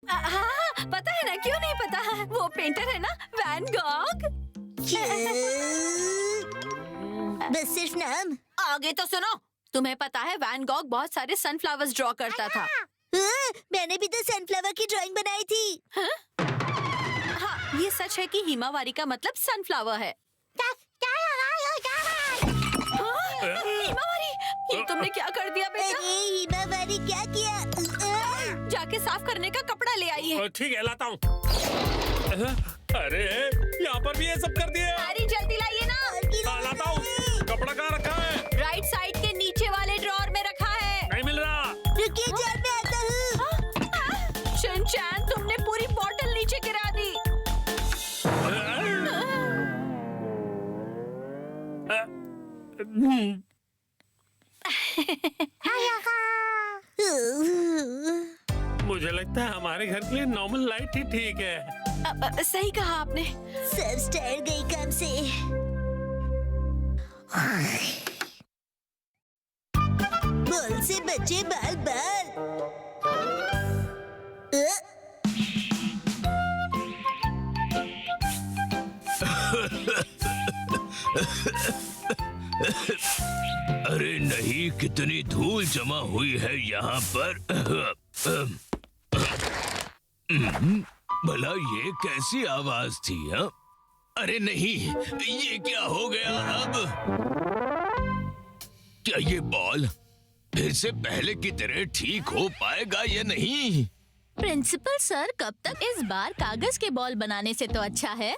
हाँ, पता है ना, क्यों नहीं पता? वो पेंटर है ना, वैन गॉग। बस सिर्फ नाम। आगे तो सुनो। तुम्हें पता है वैन गॉग बहुत सारे सनफ्लावर्स ड्रॉ करता था। मैंने भी तो सनफ्लावर की ड्राइंग बनाई थी। हाँ, ये सच है कि हिमावारी का मतलब सनफ्लावर है। हिमावारी, ये तुमने क्या कर दिया बेटा? अरे हिमावारी, क्या किया? जाके साफ करने का कपड़ा ले आई है। ठीक है, लाता हूँ। अरे यहाँ पर भी ये सब कर दिए। अरे जल्दी लाइए ना। लाता हूँ। कपड़ा कहाँ रखा है? राइट साइड के नीचे वाले ड्रॉअर में रखा है। नहीं मिल रहा। रुकिए, जल्द में आता हूँ। शिनचैन, तुमने पूरी बॉटल नीचे गिरा दी। मुझे लगता है हमारे घर के लिए नॉर्मल लाइट ही ठीक है। सही कहा आपने। सब स्टाइल गई काम से। बॉल से बचे बाल बाल। अरे नहीं, कितनी धूल जमा हुई है यहाँ पर। भला ये कैसी आवाज थी? हा? अरे नहीं, ये क्या हो गया अब? क्या ये बॉल फिर से पहले की तरह ठीक हो पाएगा या नहीं? प्रिंसिपल सर, कब तक? इस बार कागज के बॉल बनाने से तो अच्छा है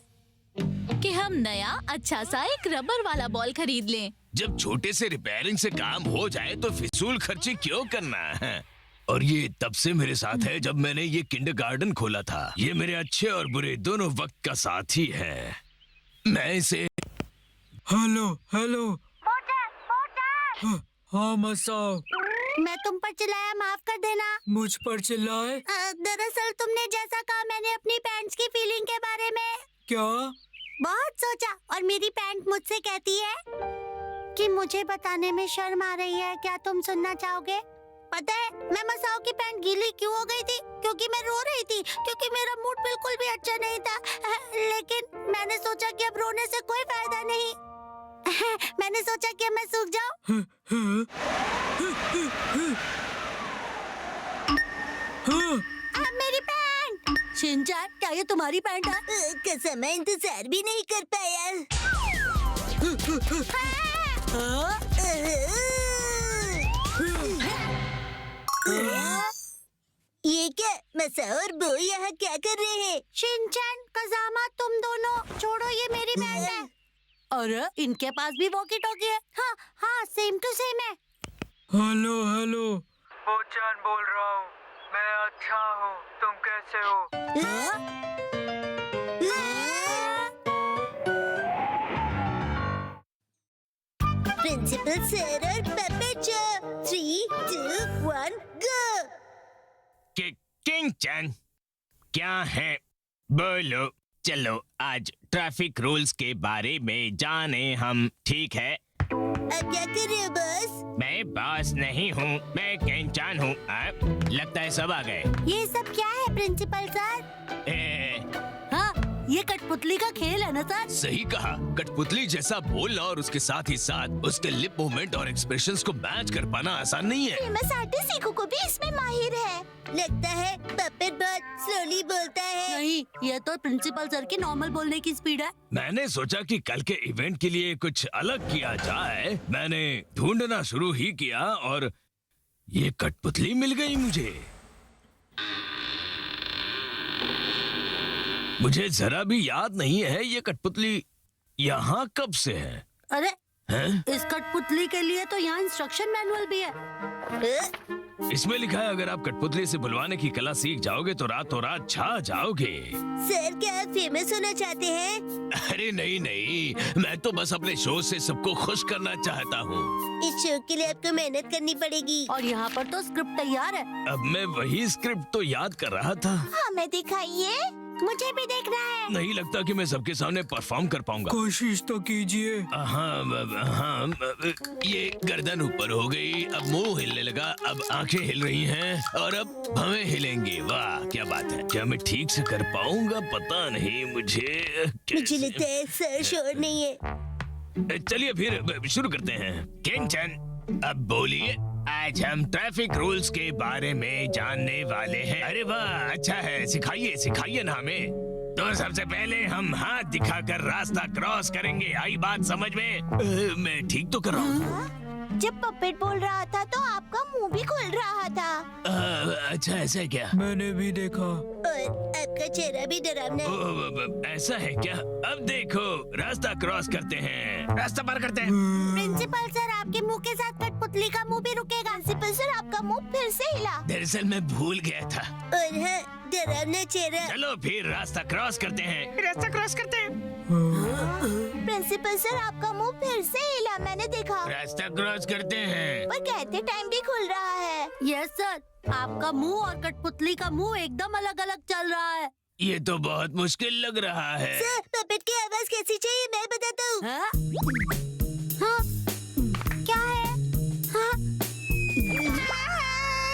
कि हम नया अच्छा सा एक रबर वाला बॉल खरीद लें। जब छोटे से रिपेयरिंग से काम हो जाए तो फिजूल खर्ची क्यों करना है? और ये तब से मेरे साथ है जब मैंने ये किंडरगार्टन खोला था। ये मेरे अच्छे और बुरे दोनों वक्त का साथी है। मैं इसे हेलो हेलो। हाँ मसाओ। मैं तुम पर चिल्लाया, माफ कर देना। मुझ पर चिल्लाए? दरअसल तुमने जैसा कहा, मैंने अपनी पैंट्स की फीलिंग के बारे में क्या? बहुत सोचा और मेरी पैंट मुझसे कहती है कि मुझे बताने में शर्म आ रही है। क्या तुम सुनना चाहोगे? पता है मैं मसाओ की पैंट गीली क्यों हो गई थी? क्योंकि मैं रो रही थी, क्योंकि मेरा मूड बिल्कुल भी अच्छा नहीं था। लेकिन मैंने सोचा कि अब रोने से कोई फायदा नहीं। मैंने सोचा कि मैं सूख जाऊं। अब मेरी पैंट। शिनचैन, क्या ये तुम्हारी पैंट है? कसम, मैं इंतजार भी नहीं कर पाया। ये क्या? मसाओ और बो यहाँ क्या कर रहे हैं? शिनचैन, कज़ामा, तुम दोनों छोड़ो, ये मेरी बैंड है। अरे इनके पास भी वॉकी टॉकी है। हाँ हाँ, सेम टू सेम है। Hello hello. बोचान बोल रहा हूँ। मैं अच्छा हूँ, तुम कैसे हो? प्रिंसिपल सर और पपेट शो। 3, 2, 1, गो। किंग-चैन, क्या है? बोलो। चलो आज ट्रैफिक रूल्स के बारे में जाने हम, ठीक है? अब क्या कर रहे हो बॉस? मैं बॉस नहीं हूँ, मैं किंग-चैन हूँ। लगता है सब आ गए। ये सब क्या है प्रिंसिपल सर? हाँ, ये कठपुतली का खेल है ना सर? सही कहा। कठपुतली जैसा बोलना और उसके साथ ही साथ उसके लिप मूवमेंट और एक्सप्रेशंस को मैच कर पाना आसान नहीं है। फेमस आर्टिस्ट सीखू को भी इसमें माहिर है। लगता है पपेट बहुत स्लोली बोलता है। नहीं, ये तो प्रिंसिपल सर की नॉर्मल बोलने की स्पीड है। मैंने सोचा कि कल के इवेंट के लिए कुछ अलग किया जाए। मैंने ढूंढना शुरू ही किया और ये कठपुतली मिल गई मुझे। मुझे जरा भी याद नहीं है ये कठपुतली यहाँ कब से है। अरे हैं? इस कठपुतली के लिए तो यहाँ इंस्ट्रक्शन मैनुअल भी है। इसमें लिखा है अगर आप कठपुतली से बुलवाने की कला सीख जाओगे तो रातों रात छा जाओगे। सर, क्या आप फेमस होना चाहते हैं? अरे नहीं नहीं, मैं तो बस अपने शो से सबको खुश करना चाहता हूँ। इस शो के लिए आपको मेहनत करनी पड़ेगी। और यहाँ पर तो स्क्रिप्ट तैयार है। अब मैं वही स्क्रिप्ट तो याद कर रहा था। हमें दिखाइए। मुझे भी देखना है। नहीं लगता कि मैं सबके सामने परफॉर्म कर पाऊंगा। कोशिश तो कीजिए। हाँ, ये गर्दन ऊपर हो गई, अब मुंह हिलने लगा, अब आंखें हिल रही हैं और अब भवें हिलेंगी। वाह क्या बात है। क्या मैं ठीक से कर पाऊंगा? पता नहीं मुझे। मुझे लगता है सर शोर नहीं है। चलिए फिर शुरू करते हैं। किंग चैन, अब बोलिए। आज हम ट्रैफिक रूल्स के बारे में जानने वाले हैं। अरे वाह, अच्छा है, सिखाइए सिखाइए ना हमें। तो सबसे पहले हम हाथ दिखाकर रास्ता क्रॉस करेंगे। आई बात समझ में? मैं ठीक तो कर रहा हूँ? जब पपेट बोल रहा था तो आपका मुंह भी खुल रहा था अच्छा ऐसा है क्या? मैंने भी देखा। और आपका चेहरा भी डरावना है। ऐसा है क्या? अब देखो, रास्ता क्रॉस करते हैं, रास्ता पार करते हैं। प्रिंसिपल सर, आपके मुंह के साथ कठपुतली का मुंह भी रुकेगा। प्रिंसिपल सर, आपका मुंह फिर से हिला। दरअसल मैं भूल गया था। और हाँ, डरावना चेहरा। चलो फिर रास्ता क्रॉस करते हैं, रास्ता क्रॉस करते हैं। प्रिंसिपल सर, आपका मुंह फिर से हिला, मैंने देखा। रास्ता क्रॉस करते हैं। पर कहते टाइम भी खुल रहा है। यस सर, आपका मुंह और कठपुतली का मुंह एकदम अलग अलग चल रहा है। ये तो बहुत मुश्किल लग रहा है। सर, पपेट की आवाज कैसी चाहिए मैं बताता हूँ। हाँ? हाँ? क्या है? हाँ?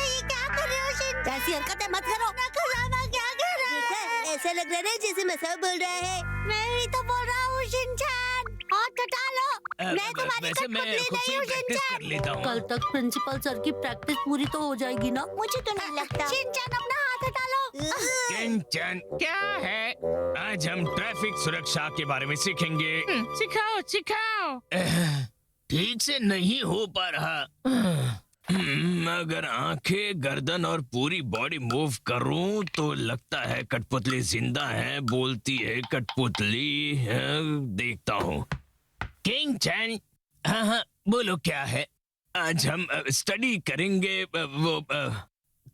ये क्या कर रहे हो शिन? ऐसी हरकतें मत करो। खजाना क्या कर रहा है? ऐसा लग रहा है जैसे मसाओ बोल रहा है। मैं ही तो बोल रहा हूँ शिनचैन। हाथ हटा लो। मैं तुम्हारी वैसे मैं कठपुतली खुद से नहीं हूँ प्रैक्टिस कर शिनचैन। लेता हूँ। कल तक प्रिंसिपल सर की प्रैक्टिस पूरी तो हो जाएगी ना? मुझे तो नहीं लगता। शिनचैन, अपना हाथ हटा लो। किंग-चैन, क्या है? आज हम ट्रैफिक सुरक्षा के बारे में सीखेंगे। सिखाओ सिखाओ। ठीक से नहीं हो पा रहा। अगर आंखें, गर्दन और पूरी बॉडी मूव करूं तो लगता है कठपुतली जिंदा है। बोलती है कठपुतली। देखता हूँ। किंग चैन, हाँ बोलो क्या है? आज हम स्टडी करेंगे। वो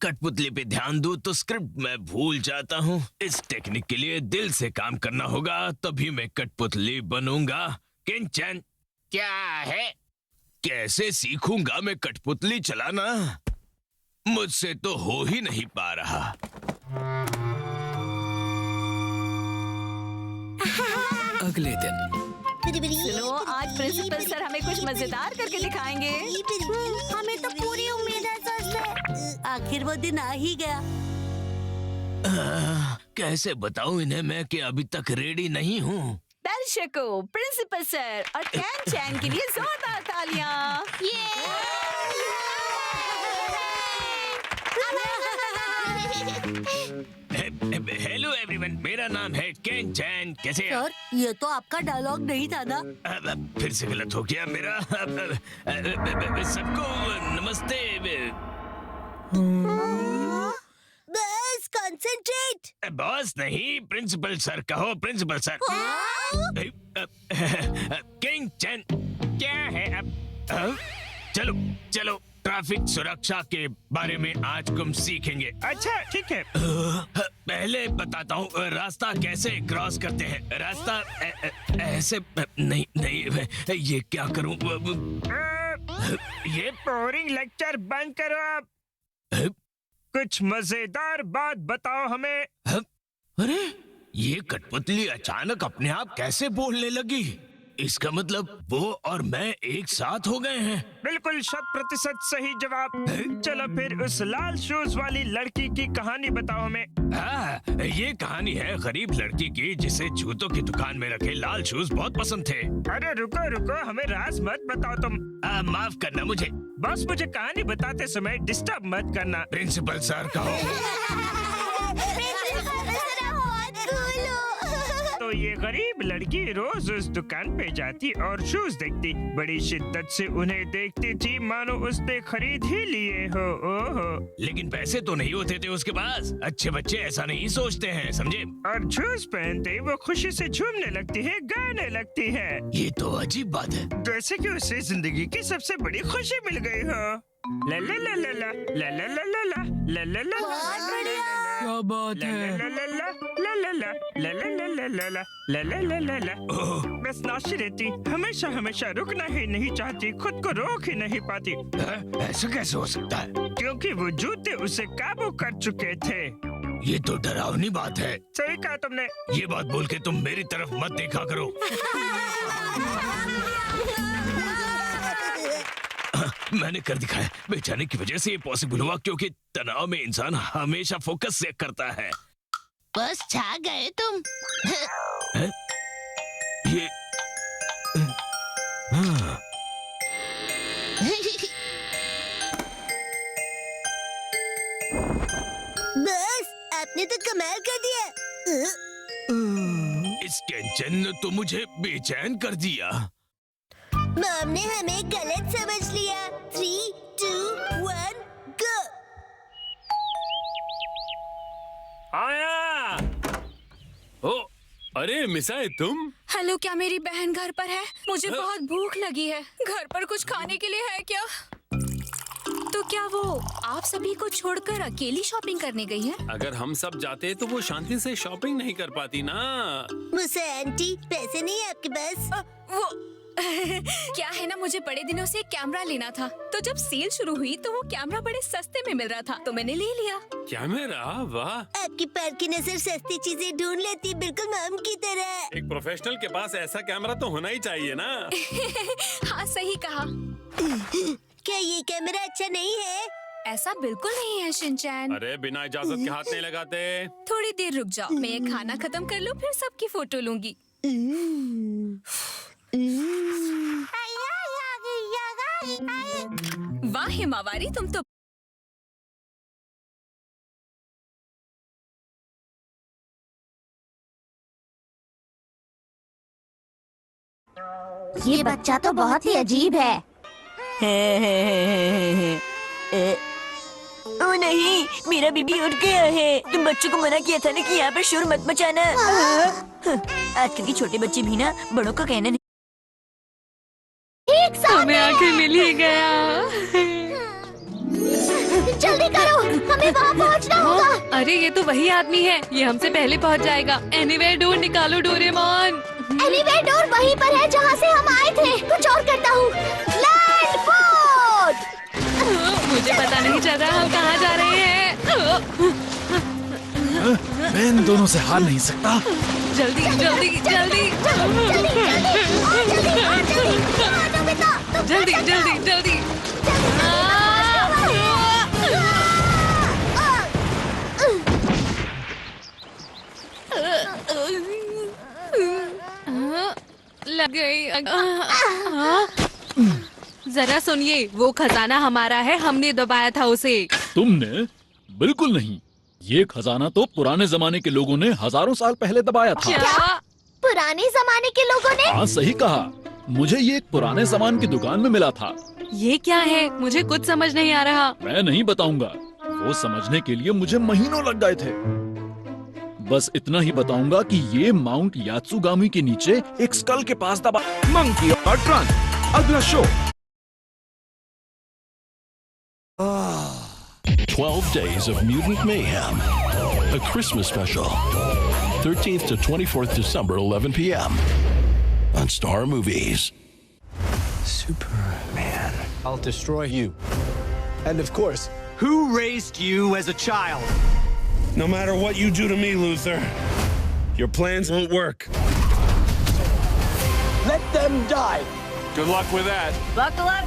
कठपुतली पे ध्यान दूं तो स्क्रिप्ट मैं भूल जाता हूँ। इस टेक्निक के लिए दिल से काम करना होगा, तभी मैं कठपुतली बनूंगा। किंग चैन, क्या है? कैसे सीखूंगा मैं कठपुतली चलाना? मुझसे तो हो ही नहीं पा रहा। अगले दिन। सुनो, आज प्रिंसिपल सर हमें कुछ मजेदार करके दिखाएंगे। हमें तो पूरी उम्मीद है सर से। आखिर वो दिन आ ही गया। कैसे बताऊं इन्हें मैं कि अभी तक रेडी नहीं हूँ। दर्शकों, प्रिंसिपल सर और कैन चैन के लिए जोरदार तालियां। हेलो एवरीवन, मेरा नाम है केन चैन। कैसे हैं? सर, ये तो आपका डायलॉग नहीं था ना? फिर से गलत हो गया मेरा। सबको नमस्ते। बस कंसंट्रेट। बॉस नहीं, प्रिंसिपल सर कहो। Principal sir. किंग चैन, क्या है अब? चलो चलो, ट्रैफिक सुरक्षा के बारे में आज हम सीखेंगे। अच्छा ठीक है। पहले बताता हूँ रास्ता कैसे क्रॉस करते हैं। रास्ता ऐसे नहीं नहीं, ये क्या करूँ? ये बोरिंग लेक्चर बंद करो आप। कुछ मजेदार बात बताओ हमें। अरे, ये कठपुतली अचानक अपने आप कैसे बोलने लगी? इसका मतलब वो और मैं एक साथ हो गए हैं। बिल्कुल 100% सही जवाब। चलो फिर उस लाल शूज वाली लड़की की कहानी बताओ हमें। हाँ, ये कहानी है गरीब लड़की की जिसे जूतों की दुकान में रखे लाल शूज बहुत पसंद थे। अरे रुको रुको, हमें राज मत बताओ तुम। माफ करना मुझे। बस मुझे कहानी बताते समय डिस्टर्ब मत करना। प्रिंसिपल सर कहो। तो ये गरीब लड़की रोज उस दुकान पे जाती और शूज देखती। बड़ी शिद्दत से उन्हें देखती थी मानो उसने खरीद ही लिए हो। ओहो, लेकिन पैसे तो नहीं होते थे उसके पास। अच्छे बच्चे ऐसा नहीं सोचते हैं, समझे? और शूज पहनते ही वो खुशी से झूमने लगती है, गाने लगती है। ये तो अजीब बात है। जैसे कि उसे जिंदगी की सबसे बड़ी खुशी मिल गई हो। ला ला ला ला ला ला ला ला ला ला ला ला ला ला। क्या बात है? बस नाची रहती, हमेशा हमेशा रुकना ही नहीं चाहती, खुद को रोक ही नहीं पाती। ऐसा कैसे हो सकता है? क्योंकि वो जूते उसे काबू कर चुके थे। ये तो डरावनी बात है। सही कहा तुमने। ये बात बोल के तुम मेरी तरफ मत देखा करो। मैंने कर दिखाया। बेचाने की वजह से ये पॉसिबल हुआ, क्योंकि तनाव में इंसान हमेशा फोकस से करता है। बस छा गए तुम। है? ये हाँ। बस आपने तो कमाल कर दिया। इस कैंचन ने तो मुझे बेचैन कर दिया। मॉम ने हमें गलत समझ लिया। 3, 2, 1, गो। आया। ओ, अरे मिसाए तुम? हेलो, क्या मेरी बहन घर पर है? मुझे बहुत भूख लगी है। घर पर कुछ खाने के लिए है क्या? तो क्या वो आप सभी को छोड़कर अकेली शॉपिंग करने गई है? अगर हम सब जाते तो वो शांति से शॉपिंग नहीं कर पाती ना। मुझसे आंटी, पैसे नहीं है आपके पास? वो क्या है ना, मुझे बड़े दिनों से एक कैमरा लेना था, तो जब सेल शुरू हुई तो वो कैमरा बड़े सस्ते में मिल रहा था, तो मैंने ले लिया। कैमरा? वाह। आपकी पैर की नजर सस्ती चीजें ढूंढ लेती, बिल्कुल मॉम की तरह। एक प्रोफेशनल के पास ऐसा कैमरा तो होना ही चाहिए ना। हाँ, सही कहा। क्या ये कैमरा अच्छा नहीं है? ऐसा बिल्कुल नहीं है शिनचैन। अरे बिना इजाजत के हाथ नहीं लगाते। थोड़ी देर रुक जाओ, मैं ये खाना खत्म कर लूँ, फिर सबकी फोटो लूंगी। वाह हिमावारी, तुम तो ये बच्चा तो बहुत ही अजीब है। ओ नहीं, मेरा बीबी उठ गया है। तुम बच्चों को मना किया था ना कि यहाँ पर शोर मत मचाना। आजकल के छोटे बच्चे भी ना बड़ों का कहना नहीं। हमें आखिर मिल ही गया। जल्दी करो, हमें वहाँ पहुँचना होगा। अरे ये तो वही आदमी है, ये हमसे पहले पहुंच जाएगा। एनीवेयर डोर निकालो डोरेमोन। एनीवेयर डोर वहीं पर है जहाँ से हम आए थे। कुछ और करता हूँ। Land boat. मुझे पता नहीं चल रहा हम कहाँ जा रहे हैं। मैं इन दोनों से हार नहीं सकता। जल्दी जल्दी जल्दी जल्दी जल्दी जल्दी। लग गई। जरा सुनिए, वो खजाना हमारा है, हमने दबाया था उसे। तुमने? बिल्कुल नहीं। ये खजाना तो पुराने जमाने के लोगों ने हजारों साल पहले दबाया था। क्या? पुराने जमाने के लोगों ने? हाँ, सही कहा। मुझे ये एक पुराने सामान की दुकान में मिला था। ये क्या है? मुझे कुछ समझ नहीं आ रहा। मैं नहीं बताऊंगा, वो समझने के लिए मुझे महीनों लग गए थे। बस इतना ही बताऊंगा कि ये माउंट यात्सुगामी के नीचे एक स्कल के पास दबा। मंकी और ट्रन, अगला show. 12 Days of Mutant Mayhem, a Christmas special, 13th to 24th December, 11 p.m. on Star Movies. Superman. I'll destroy you. And of course, who raised you as a child? No matter what you do to me, Luther, your plans won't work. let them die. Good luck with that. Luck to luck.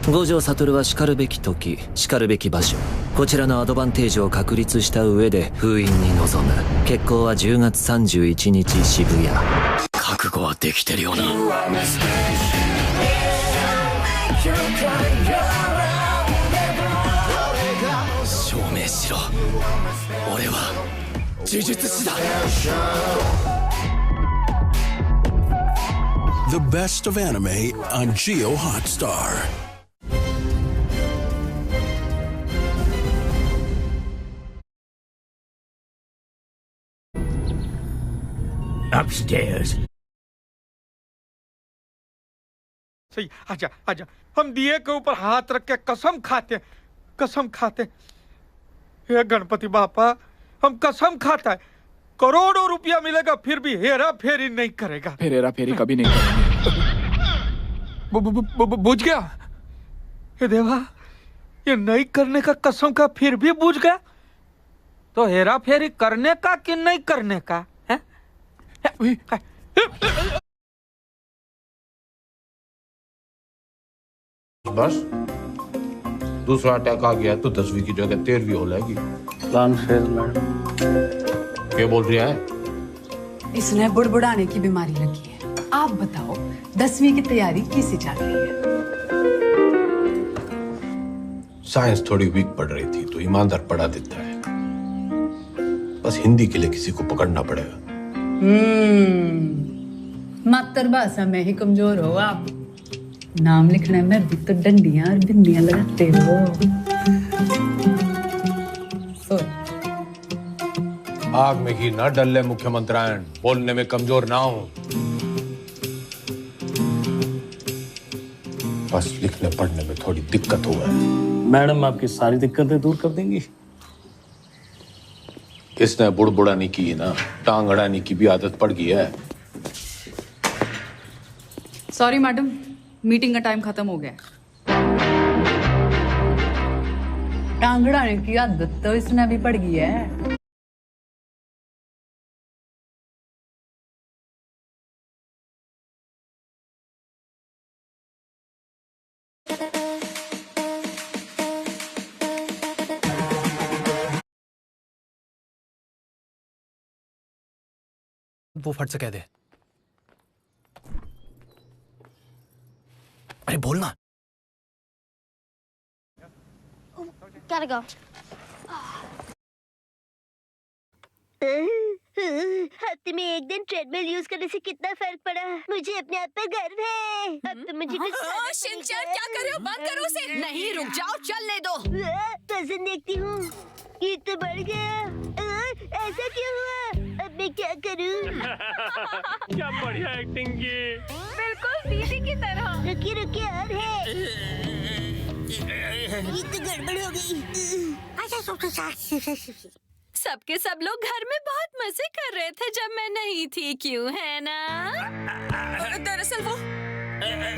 五条悟は叱るべき時、叱るべき場所、こちらのアドバンテージを確立した上で封印に臨む。決行は10月31日渋谷。覚悟はできてるよな。証明しろ。俺は呪術師だ。 The best of anime on Geo Hotstar. Upstairs. सही, आजा आजा। हम दिए के ऊपर हाथ रख के कसम खाते हैं, कसम खाते, हे गणपति बापा, हम कसम खाता है करोड़ों रुपया मिलेगा फिर भी हेरा फेरी नहीं करेगा। फिर हेरा फेरी कभी नहीं करेंगे। बुझ गया? हे देवा, ये नहीं करने का कसम का फिर भी बुझ गया, तो हेरा फेरी करने का कि नहीं करने का है? बस दूसरा अटैक आ गया तो 10वीं की जगह 13वीं हो जाएगी। Plan fail madam. क्या बोल रही है? इसने बुड़बुड़ाने की बीमारी लगी है। आप बताओ 10वीं की तैयारी कैसे चल रही है? साइंस थोड़ी वीक पड़ रही थी तो ईमानदार पढ़ा देता है, बस हिंदी के लिए किसी को पकड़ना पड़ेगा। मातृभाषा में ही कमजोर हो आप। नाम लिखने में भी तो डंडियां और बिंदियां लगाते हो। आग में घी न डले मुख्यमंत्रियान, बोलने में कमजोर ना हो, बस लिखने पढ़ने में थोड़ी दिक्कत हुआ है। मैडम आपकी सारी दिक्कतें दूर कर देंगी। इसने बुड़बुड़ाने की ना, टांग अड़ाने की भी आदत पड़ गई है। सॉरी मैडम, मीटिंग का टाइम खत्म हो गया। टांग अड़ाने की आदत तो इसने भी पड़ गई है। वो फट से कह दे। अरे बोलना। Gotta go. हफ्ते में एक दिन ट्रेडमिल यूज करने से कितना फर्क पड़ा। मुझे अपने आप पर गर्व है। अब तो मुझे कुछ शिनचैन, क्या कर रहे हो? बंद करो उसे। नहीं, रुक जाओ, चलने दो। वजन देखती हूँ, ये तो बढ़ गया। ऐसा क्यों हुआ? अब मैं क्या करूँ? क्या बढ़िया एक्टिंग की। बिल्कुल दीदी की तरह। रुकिए रुकिए, और है। ये तो गड़बड़ हो गई। सबके सब लोग घर में बहुत मजे कर रहे थे जब मैं नहीं थी, क्यों है ना? दरअसल वो नहीं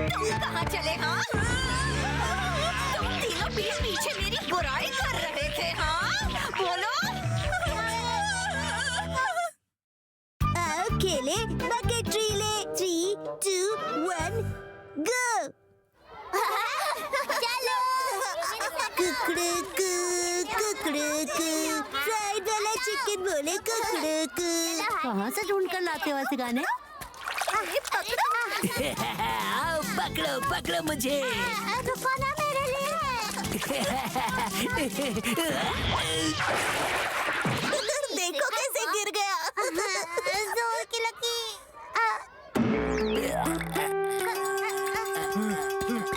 तुम कहाँ चले? हाँ, तुम तीनों बीच पीछे मेरी बुराई कर रहे थे। हाँ, बोलो। आओ खेले बकेट रिले। 3, 2, 1 गो। चलो। कुकड़ू फ्राइड वाला चिकन बोले कुकड़ू। कहाँ से ढूंढ कर लाते हो ऐसे गाने? पकड़ो पकड़ो मुझे। रुको ना मेरे लिए। देखो कैसे गिर गया। जोर की लकी।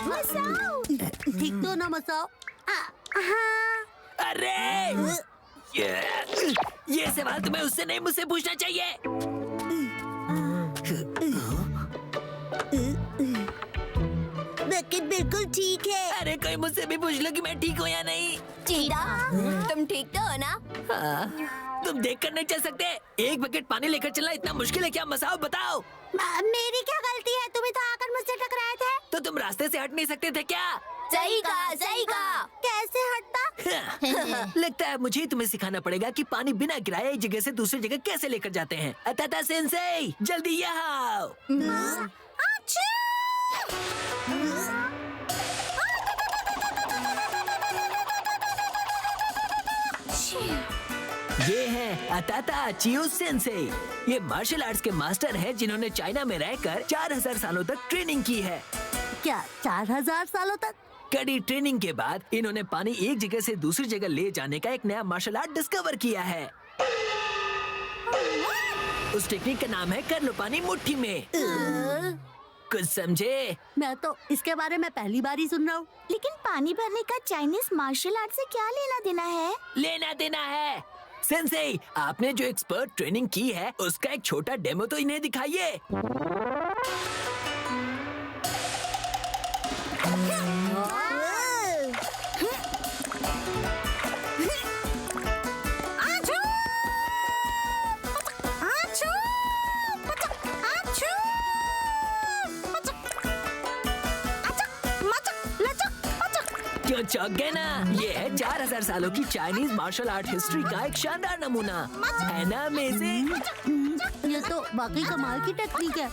मसाओ ठीक तो ना मसाओ। अरे ये सवाल तुम्हें उससे नहीं मुझसे पूछना चाहिए। बकेट बिल्कुल ठीक है। अरे कोई मुझसे भी पूछ लो कि मैं ठीक हूँ या नहीं। चीता, तुम ठीक तो हो ना? हाँ, तुम देख कर नहीं चल सकते। एक बकेट पानी लेकर चलना इतना मुश्किल है क्या? मसाओ बताओ। मेरी क्या गलती है? तुम्हें तो आकर मुझसे टकराए थे। तो तुम रास्ते से हट नहीं सकते थे क्या? सही कहा, सही कहा। कैसे हटता? लगता है मुझे ही तुम्हें सिखाना पड़ेगा कि पानी बिना गिराए एक जगह से दूसरी जगह कैसे लेकर जाते हैं। अताता सेंसेई, जल्दी यहाँ आओ। अच्छा। ये है अताता चियो सेंसेई। ये मार्शल आर्ट्स के मास्टर हैं जिन्होंने चाइना में रहकर 4000 सालों तक ट्रेनिंग की है। क्या 4000 सालों तक? कड़ी ट्रेनिंग के बाद इन्होंने पानी एक जगह से दूसरी जगह ले जाने का एक नया मार्शल आर्ट डिस्कवर किया है। उस टेक्निक का नाम है कर लो पानी मुट्ठी में। कुछ समझे? मैं तो इसके बारे में पहली बार ही सुन रहा हूँ। लेकिन पानी भरने का चाइनीज मार्शल आर्ट से क्या लेना देना है? लेना देना है। सेंसेई, आपने जो एक्सपर्ट ट्रेनिंग की है उसका एक छोटा डेमो तो इन्हें दिखाइए। चौंक गए ना? ये है 4000 सालों की चाइनीज मार्शल आर्ट हिस्ट्री का एक शानदार नमूना, है ना अमेजिंग? ये तो वाकई कमाल की टेक्निक है।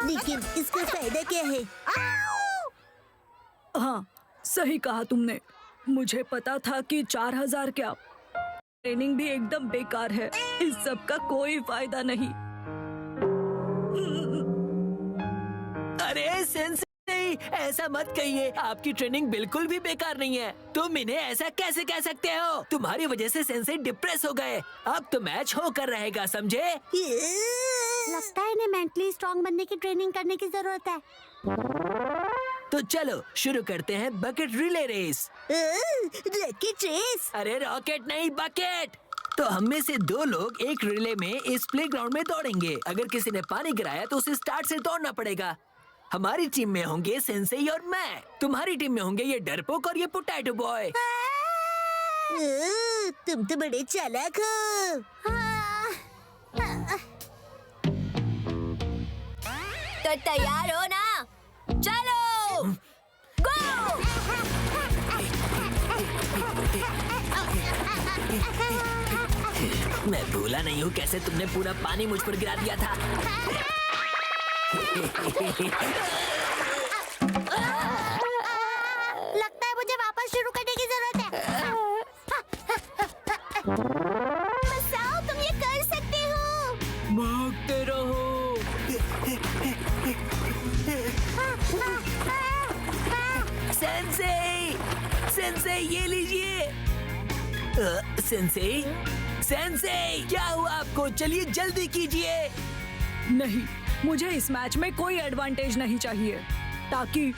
लेकिन इसका फायदा क्या है? हाँ, सही कहा तुमने। मुझे पता था कि 4000 क्या, ट्रेनिंग भी एकदम बेकार है। इस सब का कोई फायदा नहीं। अरे सेंसेई, ऐसा मत कहिए। आपकी ट्रेनिंग बिल्कुल भी बेकार नहीं है। तुम इन्हें ऐसा कैसे कह सकते हो? तुम्हारी वजह से सेंसेई डिप्रेस हो गए। अब तो मैच होकर रहेगा, समझे? लगता है इन्हें मेंटली स्ट्रांग बनने की ट्रेनिंग करने की जरूरत है। तो चलो शुरू करते हैं bucket relay race. Rocket race? अरे रॉकेट नहीं, बकेट। तो हम में से 2 लोग एक रिले में इस प्लेग्राउंड में दौड़ेंगे। अगर किसी ने पानी गिराया तो उसे स्टार्ट से दौड़ना पड़ेगा। हमारी टीम में होंगे सेंसेई और मैं। तुम्हारी टीम में होंगे ये डरपोक और ये पोटैटो बॉय। तुम तो बड़े चालाक हो। तो तैयार हो ना? चलो गो! मैं भूला नहीं हूँ कैसे तुमने पूरा पानी मुझ पर गिरा दिया था। लगता है मुझे वापस शुरू करने की जरूरत है। मसाओ, तुम ये कर सकते हो। भागते रहो। सेंसेई, सेंसेई ये लीजिए। सेंसेई, सेंसेई क्या हुआ आपको? चलिए जल्दी कीजिए। नहीं, मुझे इस मैच में कोई एडवांटेज नहीं चाहिए, ताकि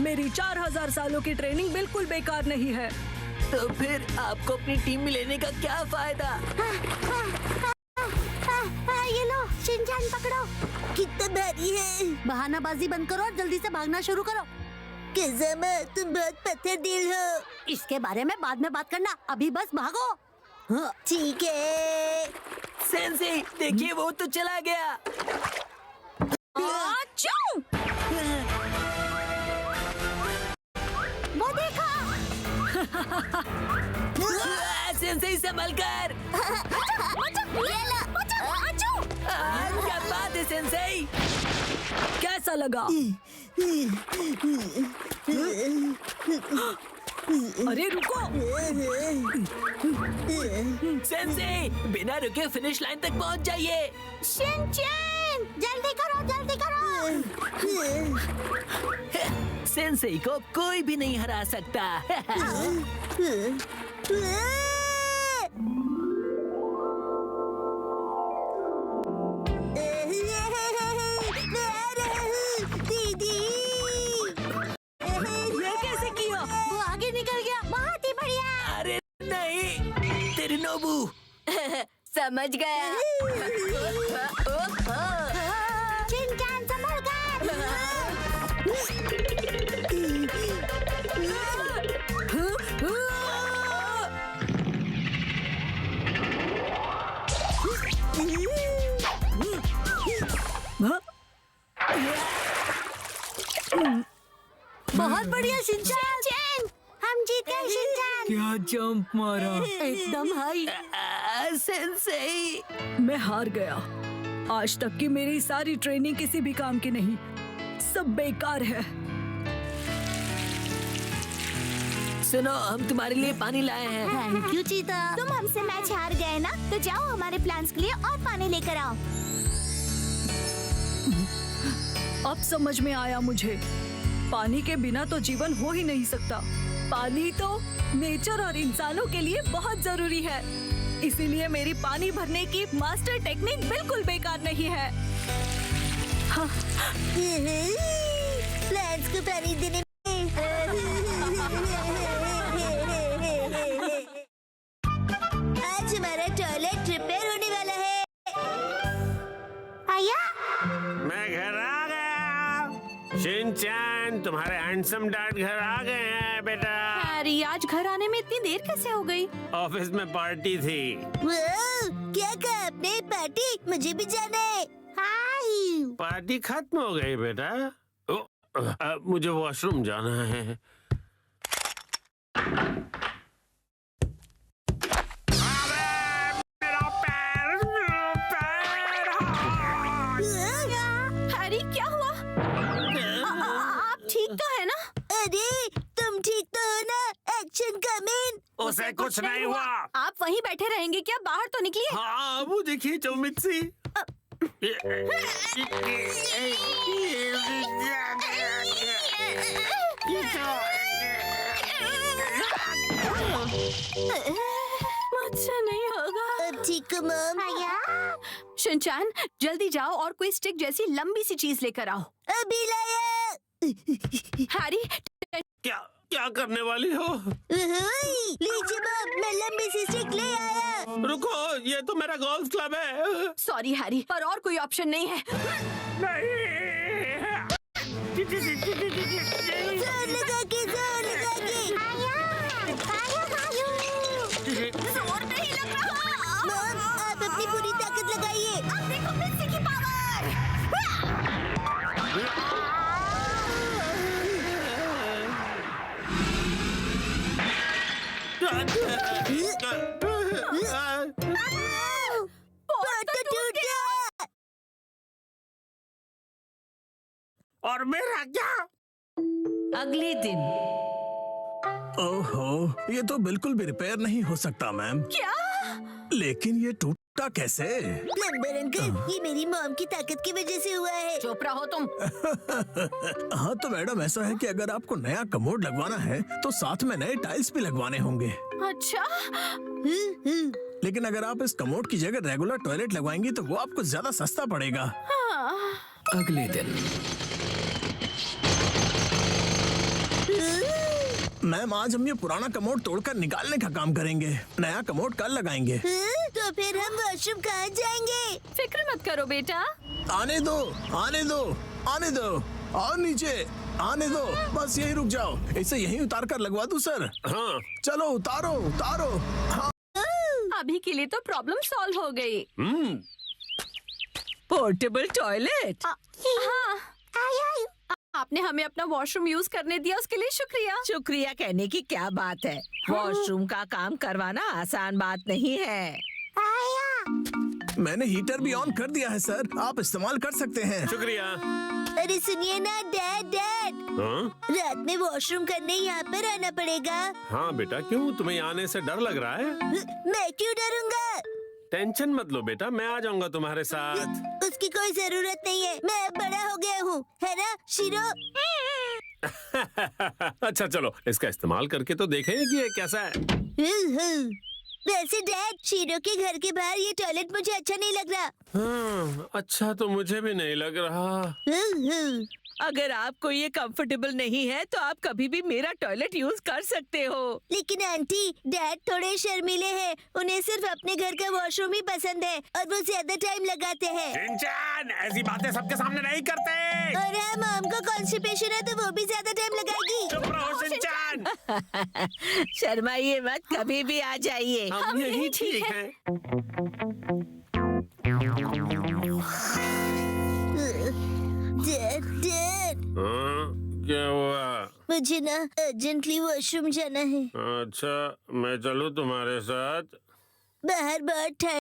मेरी 4000 सालों की ट्रेनिंग बिल्कुल बेकार नहीं है। तो फिर आपको अपनी टीम में लेने का क्या फायदा? ये लो, शिनचैन पकड़ो। कितना भारी है। बहानाबाजी बंद करो और जल्दी से भागना शुरू करो। किज़मा, तुम बहुत पत्थर दिल हो। इसके बारे में बाद में बात करना, अभी बस भागो। ठीक है। सेंसेई देखिए, वो तो चला गया। वो देखो। सेंसेई संभल कर। क्या बात है सेंसेई? कैसा लगा? अरे रुको। सेंसेई बिना रुके फिनिश लाइन तक पहुंच जाइए। शिनचैन जल्दी करो, जल्दी करो। सेंसेई को कोई भी नहीं हरा सकता। दीदी, ये कैसे किया? वो आगे निकल गया। बहुत ही बढ़िया। अरे नहीं, तेरी नोबू। समझ गया। शिनचैन संभल कर। बहुत बढ़िया शिनचैन, हम जीत गए शिनचैन। क्या जंप मारा! एकदम हाई। सेंसेई मैं हार गया। आज तक की मेरी सारी ट्रेनिंग किसी भी काम की नहीं, सब बेकार है। सुनो, हम तुम्हारे लिए पानी लाए हैं। थैंक यू चीता। तुम हमसे मैच हार गए ना, तो जाओ हमारे प्लान्स के लिए और पानी लेकर आओ। अब समझ में आया मुझे, पानी के बिना तो जीवन हो ही नहीं सकता। पानी तो नेचर और इंसानों के लिए बहुत जरूरी है। इसीलिए मेरी पानी भरने की मास्टर टेक्निक बिल्कुल बेकार नहीं है। हाँ। प्लांट्स को पानी देने में आज हमारा टॉयलेट रिपेयर होने वाला है। आया? मैं घर आ गया। शिनचैन, तुम्हारे हैंडसम डैड घर आ गए हैं बेटा। हैरी, आज घर आने में इतनी देर कैसे हो गई? ऑफिस में पार्टी थी। क्या कहा आपने? पार्टी? मुझे भी जाना है। हाय। पार्टी खत्म हो गई बेटा। मुझे वॉशरूम जाना है। come in. उसे कुछ नहीं हुआ। आप वहीं बैठे रहेंगे क्या? बाहर तो निकलिए। हाँ मुझे खींचो मिक्सी। मुझसे नहीं होगा। अब ठीक हो मॉम? शिनचान जल्दी जाओ और कोई स्टिक जैसी लंबी सी चीज लेकर आओ। अभी लाया। हैरी क्या क्या करने वाली हो? लीजिए मॉम, मैं लंबी सी स्टिक ले आया। रुको, ये तो मेरा गोल्फ क्लब है। सॉरी हैरी, पर और कोई ऑप्शन नहीं है। जोर लगा के जोर नहीं लग रहा। मॉम, आप अपनी पूरी ताकत लगाइए। अब देखो मिक्सी की पावर। और मेरा क्या? अगले दिन। ओहो, ये तो बिल्कुल भी रिपेयर नहीं हो सकता मैम। क्या? लेकिन ये टूटा कैसे? प्लम्बर अंकल, ये मेरी मॉम की ताकत की वजह से हुआ है। चुप रहो तुम। हाँ तो मैडम, ऐसा है कि अगर आपको नया कमोड लगवाना है तो साथ में नए टाइल्स भी लगवाने होंगे। अच्छा। लेकिन अगर आप इस कमोड की जगह रेगुलर टॉयलेट लगवाएंगी तो वो आपको ज्यादा सस्ता पड़ेगा। हाँ। अगले दिन। मैम, आज हम ये पुराना कमोड तोड़कर निकालने का काम करेंगे। नया कमोड कल लगाएंगे। तो फिर हम वॉशरूम कहाँ जाएंगे? फिक्र मत करो बेटा। आने दो, आने दो, आने दो, और नीचे आने दो। बस यही रुक जाओ, इसे यहीं उतार कर लगवा दूं सर? हाँ। चलो उतारो, उतारो। हाँ। अभी के लिए तो प्रॉब्लम सॉल्व हो गई। Portable toilet. हाँ। आपने हमें अपना वॉशरूम यूज करने दिया, उसके लिए शुक्रिया। शुक्रिया कहने की क्या बात है? वॉशरूम का काम करवाना आसान बात नहीं है। मैंने हीटर भी ऑन कर दिया है सर, आप इस्तेमाल कर सकते हैं। शुक्रिया। अरे सुनिए ना डैड, हाँ? रात में वॉशरूम करने यहाँ पर आना पड़ेगा। हाँ बेटा, क्यों तुम्हें आने से डर लग रहा है? मैं क्यों डरूंगा? टेंशन मत लो बेटा, मैं आ जाऊंगा तुम्हारे साथ। उसकी कोई जरूरत नहीं है, मैं बड़ा हो गया हूँ, है ना शिरो? अच्छा चलो, इसका इस्तेमाल करके तो देखें कि ये कैसा है। वैसे डैड, शिरो के घर के बाहर ये टॉयलेट मुझे अच्छा नहीं लग रहा। हाँ, अच्छा तो मुझे भी नहीं लग रहा। अगर आपको ये कंफर्टेबल नहीं है तो आप कभी भी मेरा टॉयलेट यूज कर सकते हो। लेकिन आंटी, डैड थोड़े शर्मीले हैं, उन्हें सिर्फ अपने घर का वॉशरूम ही पसंद है और वो ज्यादा टाइम लगाते हैं। शिनचान, ऐसी बातें सबके सामने नहीं करते। और हाँ, मॉम को कॉन्स्टिपेशन है तो वो भी ज्यादा टाइम लगाएगी। चुप रहो शिनचान। शर्माइए मत, कभी भी आ जाइए। हम यही ठीक है। डैड, क्या हुआ? मुझे ना अर्जेंटली वॉशरूम जाना है। अच्छा, मैं चलूं तुम्हारे साथ? बाहर बहुत ठंड